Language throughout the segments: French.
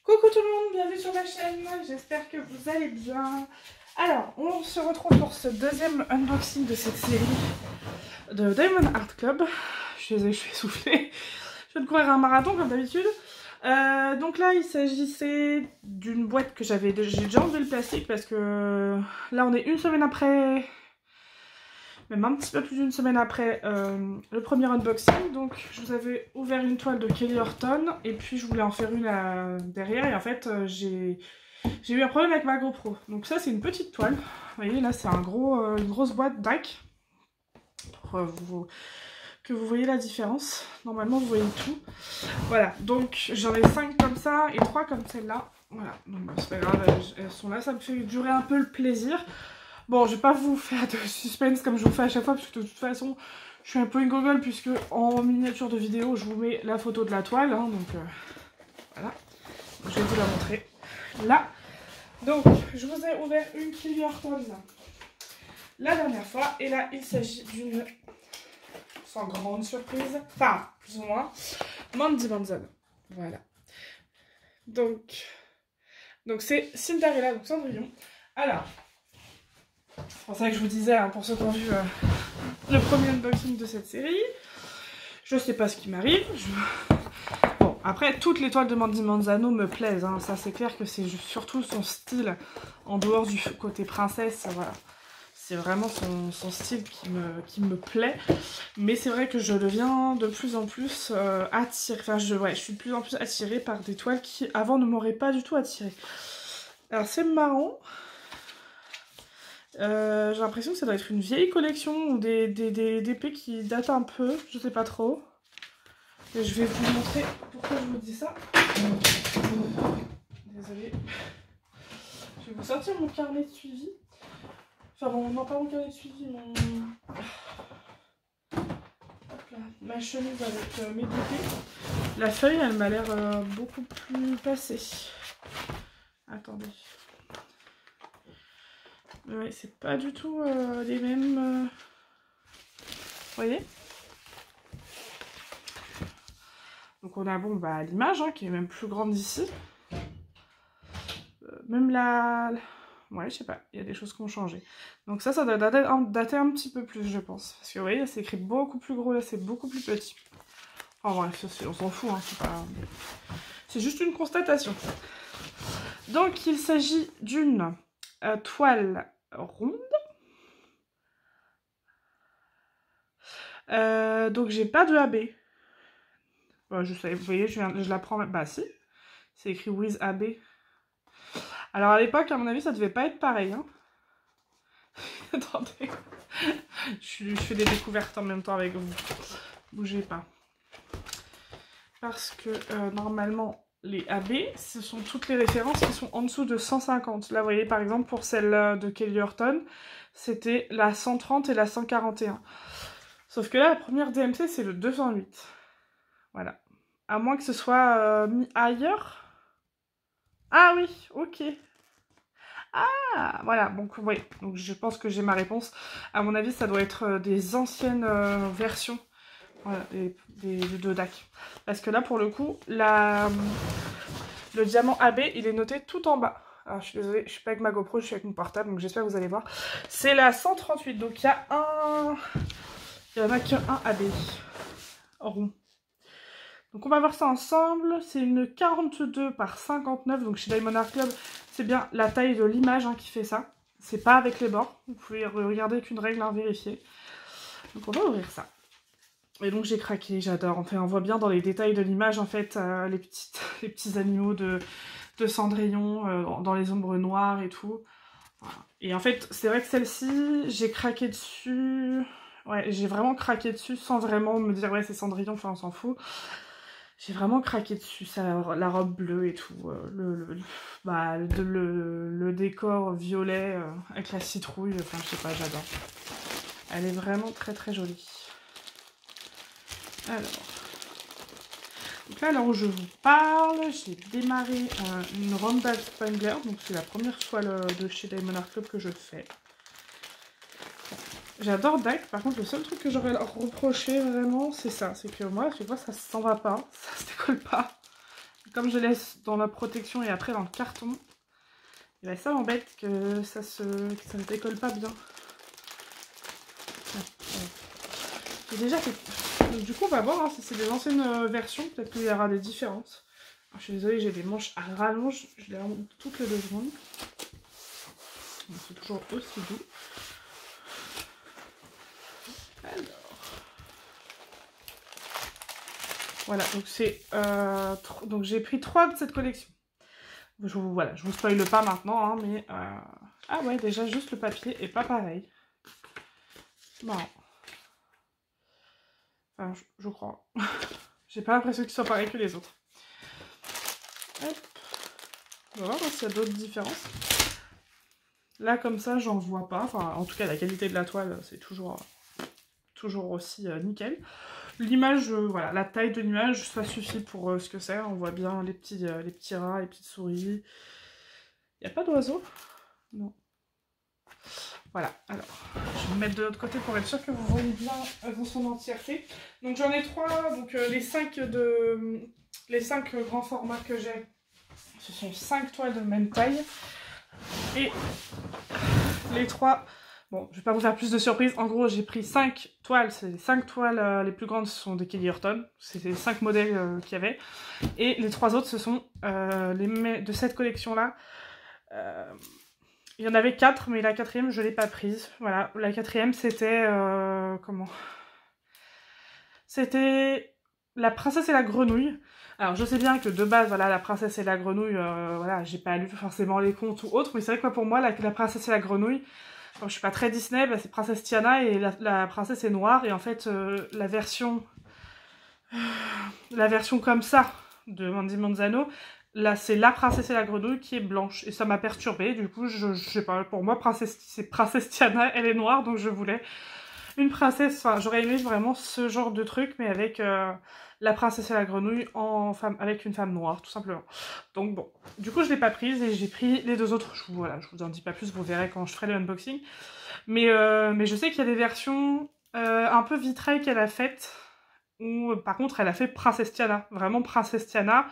Coucou tout le monde, bienvenue sur ma chaîne, j'espère que vous allez bien. Alors, on se retrouve pour ce deuxième unboxing de cette série de Diamond Art Club. Je suis désolée, je suis essoufflée. Je viens de courir un marathon comme d'habitude. Donc là, il s'agissait d'une boîte que j'ai déjà enlevé le plastique parce que là, on est une semaine après... Même un petit peu plus d'une semaine après le premier unboxing. Donc je vous avais ouvert une toile de Kelly Horton et puis je voulais en faire une derrière et en fait j'ai eu un problème avec ma GoPro. Donc ça c'est une petite toile, vous voyez là c'est une grosse boîte DAC pour que vous voyez la différence. Normalement vous voyez tout. Voilà, donc j'en ai 5 comme ça et 3 comme celle-là. Voilà, donc c'est pas grave, elles sont là, ça me fait durer un peu le plaisir. Bon, je vais pas vous faire de suspense comme je vous fais à chaque fois, parce que de toute façon, je suis un peu une gogole, puisque en miniature de vidéo, je vous mets la photo de la toile, hein, donc voilà. Je vais vous la montrer là. Donc, je vous ai ouvert une Kelly Horton la dernière fois, et là, il s'agit d'une, sans grande surprise, enfin, plus ou moins, Mandy Manzon. Voilà. Donc c'est Cinderella, donc Cendrillon. Alors... c'est pour ça que je vous disais, hein, pour ceux qui ont vu le premier unboxing de cette série, je sais pas ce qui m'arrive. Bon, après, toutes les toiles de Mandy Manzano me plaisent, hein. Ça c'est clair que c'est surtout son style, en dehors du côté princesse, voilà. C'est vraiment son style qui me plaît, mais c'est vrai que je deviens de plus en plus attirée, enfin je suis de plus en plus attirée par des toiles qui avant ne m'auraient pas du tout attirée. Alors c'est marrant. J'ai l'impression que ça doit être une vieille collection ou des épées qui datent un peu, je sais pas trop. Et je vais vous montrer pourquoi je vous dis ça. Désolée. Je vais vous sortir mon carnet de suivi. Enfin bon, non pas mon carnet de suivi, hop là, ma chemise avec mes épées. La feuille, elle m'a l'air beaucoup plus passée. Attendez. Ouais, c'est pas du tout les mêmes... Vous voyez? Donc on a bon bah l'image hein, qui est même plus grande ici. Même la... Ouais, je sais pas, il y a des choses qui ont changé. Donc ça doit dater un petit peu plus, je pense. Parce que vous voyez, c'est écrit beaucoup plus gros, là c'est beaucoup plus petit. Enfin bref, on s'en fout, hein, c'est pas... C'est juste une constatation. Donc il s'agit d'une toile ronde. Donc j'ai pas de AB. Bon, je sais, vous voyez, je la prends... Bah si, c'est écrit with AB. Alors à l'époque, à mon avis, ça devait pas être pareil. Hein. Attendez, je fais des découvertes en même temps avec vous. Bougez pas. Parce que normalement, les AB, ce sont toutes les références qui sont en dessous de 150. Là, vous voyez, par exemple, pour celle de Kelly Horton, c'était la 130 et la 141. Sauf que là, la première DMC, c'est le 208. Voilà. À moins que ce soit mis ailleurs. Ah oui, ok. Ah, voilà, donc oui, donc je pense que j'ai ma réponse. À mon avis, ça doit être des anciennes versions voilà, de DAC. Parce que là, pour le coup, le diamant AB, il est noté tout en bas. Alors, je suis désolée, je suis pas avec ma GoPro, je suis avec mon portable, donc j'espère que vous allez voir. C'est la 138, donc il y en a qu'un AB rond. Donc on va voir ça ensemble, c'est une 42 par 59, donc chez Diamond Art Club, c'est bien la taille de l'image hein, qui fait ça. C'est pas avec les bords, vous pouvez regarder qu'une règle à vérifier. Donc on va ouvrir ça. Et donc j'ai craqué, j'adore. Enfin on voit bien dans les détails de l'image en fait les petits animaux de Cendrillon dans les ombres noires et tout. Voilà. Et en fait c'est vrai que celle-ci, j'ai craqué dessus... Ouais, j'ai vraiment craqué dessus sans vraiment me dire ouais c'est Cendrillon, enfin on s'en fout. J'ai vraiment craqué dessus, ça, la robe bleue et tout, le décor violet avec la citrouille, enfin je sais pas, j'adore. Elle est vraiment très très jolie. Alors, donc là, où je vous parle, j'ai démarré une Randall Spangler, donc c'est la première toile de chez Diamond Art Club que je fais. J'adore DAC, par contre le seul truc que j'aurais à leur reprocher vraiment c'est ça, c'est que moi je vois ça s'en va pas, ça se décolle pas. comme je laisse dans la protection et après dans le carton, et ben ça m'embête que ça ne décolle pas bien. J'ai déjà fait... Donc, du coup, on va voir hein, si c'est des anciennes versions, peut-être qu'il y aura des différences. Alors, je suis désolée, j'ai des manches à rallonge, je les remonte toutes les 2 secondes. C'est toujours aussi doux. Alors... Voilà, donc c'est... donc j'ai pris 3 de cette collection. Voilà, je vous spoile pas maintenant, hein, mais... Ah ouais, déjà, juste le papier est pas pareil. Marrant. Enfin, je crois. J'ai pas l'impression qu'ils soient pareils que les autres. Hop. On va voir s'il y a d'autres différences. Là, comme ça, j'en vois pas. Enfin, en tout cas, la qualité de la toile, c'est toujours aussi nickel. L'image, voilà, la taille de l'image, ça suffit pour ce que c'est. On voit bien les petits rats, les petites souris. Il n'y a pas d'oiseaux? Non. Voilà, alors, je vais me mettre de l'autre côté pour être sûr que vous voyez bien dans son entièreté. Donc j'en ai 3, donc les 5 grands formats que j'ai, ce sont 5 toiles de même taille. Et les 3, bon, je vais pas vous faire plus de surprises, en gros j'ai pris 5 toiles, c'est les 5 toiles les plus grandes, ce sont des Kelly Hurton, c'est les 5 modèles qu'il y avait. Et les 3 autres, ce sont de cette collection-là. Il y en avait 4, mais la 4e, je ne l'ai pas prise. Voilà, la 4e, c'était... comment? C'était La Princesse et la Grenouille. Alors, je sais bien que de base, voilà, La Princesse et la Grenouille, voilà, j'ai pas lu forcément les contes ou autres, mais c'est vrai que pour moi, la Princesse et la Grenouille, comme je suis pas très Disney, bah, c'est Princesse Tiana et la princesse est noire. Et en fait, la version comme ça de Mandy Manzano... Là, c'est La Princesse et la Grenouille qui est blanche. Et ça m'a perturbée. Du coup, je sais pas, pour moi, c'est Princesse Tiana, elle est noire. Donc, je voulais une princesse. Enfin, j'aurais aimé vraiment ce genre de truc, mais avec La Princesse et la Grenouille avec une femme noire, tout simplement. Donc, bon. Du coup, je l'ai pas prise et j'ai pris les 2 autres. Voilà, je vous en dis pas plus, vous verrez quand je ferai le unboxing. Mais je sais qu'il y a des versions un peu vitrail qu'elle a faites. Où, par contre, elle a fait Princesse Tiana. Vraiment Princesse Tiana.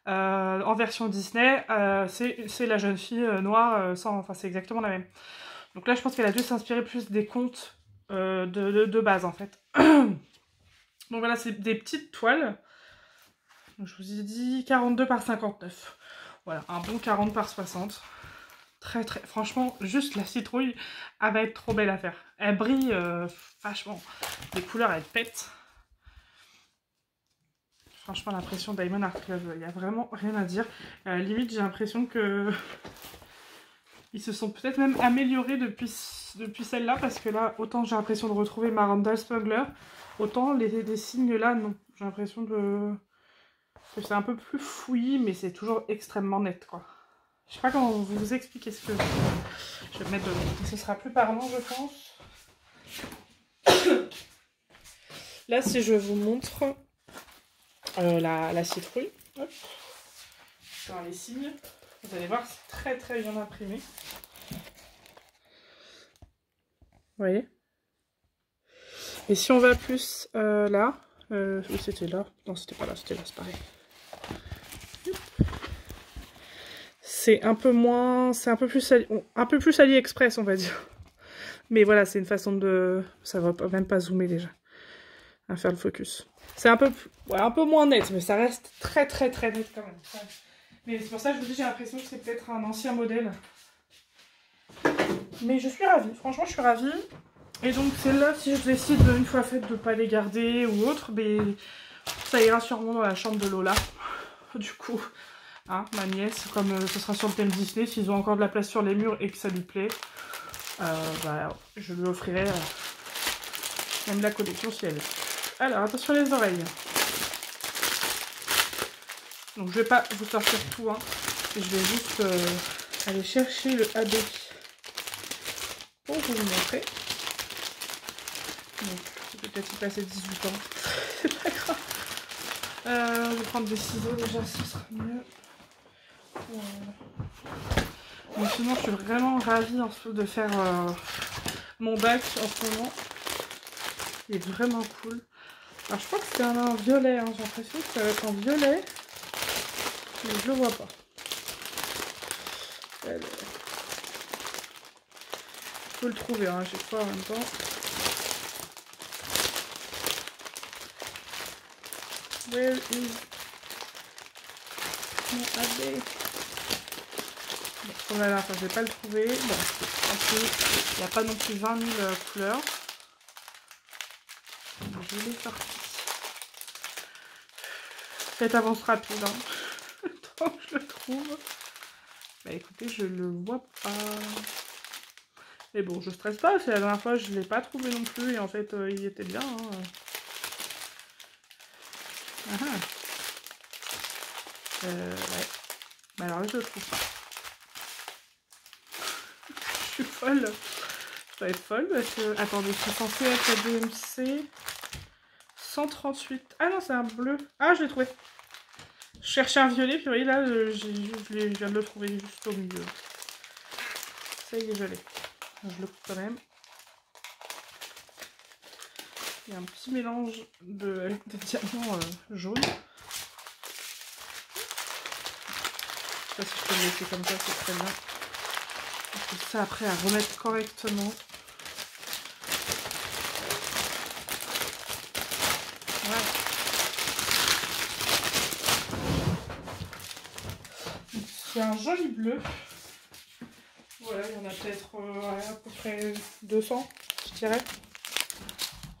En version Disney, c'est la jeune fille noire, enfin c'est exactement la même. Donc là je pense qu'elle a dû s'inspirer plus des contes de base en fait. Donc voilà, c'est des petites toiles. Donc, je vous ai dit 42 par 59. Voilà, un bon 40 par 60. Très très, franchement, juste la citrouille, elle va être trop belle à faire. Elle brille vachement. Les couleurs elles pètent. Franchement, l'impression Diamond Art Club, il n'y a vraiment rien à dire. Limite, j'ai l'impression que ils se sont peut-être même améliorés depuis celle-là, parce que là, autant j'ai l'impression de retrouver ma Randall Smuggler, autant les signes là, non. J'ai l'impression que c'est un peu plus fouillis, mais c'est toujours extrêmement net, quoi. Je sais pas comment vous expliquer ce que... Je vais me mettre de l'autre. Ce sera plus parlant, je pense. Là, si je vous montre... la citrouille, hop, dans les signes, vous allez voir, c'est très très bien imprimé. Vous voyez? Et si on va plus là, oui c'était là, non c'était pas là, c'était là, c'est pareil. C'est un peu moins, c'est un peu plus AliExpress on va dire. Mais voilà, c'est une façon de, ça va même pas zoomer déjà, à faire le focus. C'est un peu moins net, mais ça reste très très très net quand même. Mais c'est pour ça que je vous dis, j'ai l'impression que c'est peut-être un ancien modèle. Mais je suis ravie, franchement je suis ravie. Et donc celle-là, si je décide une fois faite de ne pas les garder ou autre, mais ça ira sûrement dans la chambre de Lola. Du coup, hein, ma nièce, comme ce sera sur le thème Disney, s'ils ont encore de la place sur les murs et que ça lui plaît, bah, je lui offrirai même la collection si elle veut. Alors, attention les oreilles. Donc, je vais pas vous sortir tout, hein. Je vais juste aller chercher le AB pour vous le montrer. Donc, j'ai peut-être y passer 18 ans. C'est pas grave. Je vais prendre des ciseaux déjà, ce sera mieux. Donc, sinon, je suis vraiment ravie de faire mon bac en ce moment. Il est vraiment cool. Alors je crois que c'est un violet, hein. J'ai l'impression que ça va être en violet. Mais je le vois pas. Faut le trouver, hein, j'ai pas en même temps. Where is mon AB? Bon, voilà, enfin, je vais pas le trouver. Bon, en plus, il n'y a pas non plus 20 000 couleurs. Je l'ai sorti. Faites avance rapide, hein. Tant que je le trouve. Bah écoutez, je le vois pas. Mais bon, je stresse pas, c'est la dernière fois je l'ai pas trouvé non plus et en fait il était bien. Hein. Ouais. Bah alors là je le trouve pas. Je suis folle. Je dois être folle parce que. Attendez, c'est censé être la DMC 138. Ah non, c'est un bleu. Ah, je l'ai trouvé. Je cherchais un violet, puis vous voyez là, je viens de le trouver juste au milieu. Ça y est, je l'ai. Je le coupe quand même. Il y a un petit mélange de diamants jaunes. Je sais pas si je peux le laisser comme ça, c'est très bien. Et ça après à remettre correctement. Voilà. C'est un joli bleu. Voilà, il y en a peut-être à peu près 200, je dirais.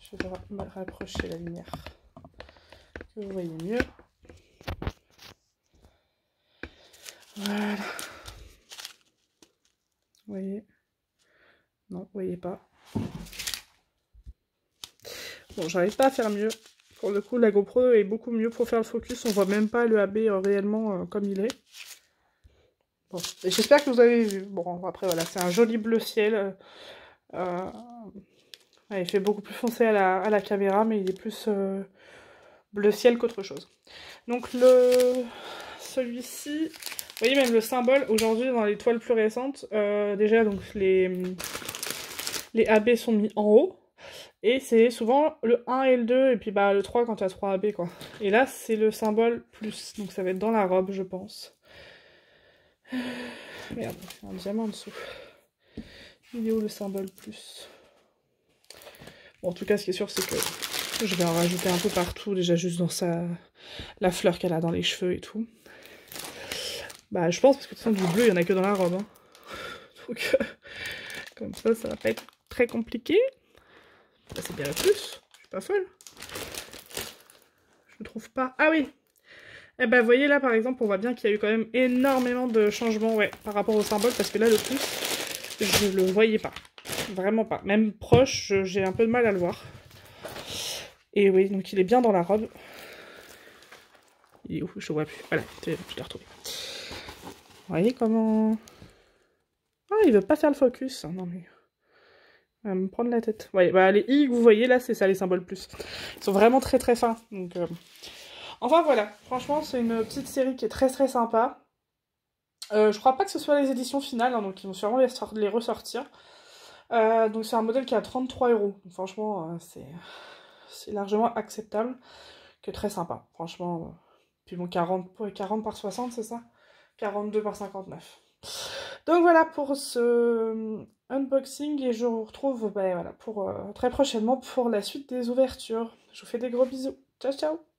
Je vais me rapprocher la lumière, que vous voyez mieux. Voilà. Vous voyez? Non, vous voyez pas. Bon, j'arrive pas à faire mieux. Pour le coup, la GoPro est beaucoup mieux pour faire le focus. On voit même pas le AB réellement comme il est. Bon, j'espère que vous avez vu. Bon, après, voilà, c'est un joli bleu ciel. Ouais, il fait beaucoup plus foncé à la caméra, mais il est plus bleu ciel qu'autre chose. Donc, celui-ci, vous voyez même le symbole, aujourd'hui, dans les toiles plus récentes, déjà, donc les AB sont mis en haut. Et c'est souvent le 1 et le 2, et puis bah le 3 quand tu as 3 AB, quoi. Et là, c'est le symbole plus, donc ça va être dans la robe, je pense. Merde, il y a un diamant en dessous. Il est où le symbole plus? Bon, en tout cas, ce qui est sûr, c'est que je vais en rajouter un peu partout, déjà juste dans la fleur qu'elle a dans les cheveux et tout. Bah, je pense, parce que de toute façon, du bleu, il n'y en a que dans la robe. Hein. Donc, comme ça va pas être très compliqué. Bah, c'est bien le plus, je suis pas folle. Je ne trouve pas. Ah oui! Eh ben, vous voyez là, par exemple, on voit bien qu'il y a eu quand même énormément de changements, ouais, par rapport au symbole, parce que là, le plus, je le voyais pas. Vraiment pas. Même proche, j'ai un peu de mal à le voir. Et oui, donc il est bien dans la robe. Il est où? Je vois plus. Voilà, je l'ai retrouvé. Vous voyez comment... Ah, il veut pas faire le focus. Non mais... Il va me prendre la tête. Ouais, bah les i que vous voyez là, c'est ça les symboles plus. Ils sont vraiment très très fins. Donc, enfin voilà, franchement c'est une petite série qui est très très sympa. Je crois pas que ce soit les éditions finales, hein, donc ils vont sûrement les ressortir. Donc c'est un modèle qui a 33 €. Donc, franchement, c'est largement acceptable. Qui est très sympa, franchement. Puis bon, 40 par 60, c'est ça? 42 par 59. Donc voilà pour ce unboxing et je vous retrouve bah, voilà, pour, très prochainement pour la suite des ouvertures. Je vous fais des gros bisous. Ciao ciao!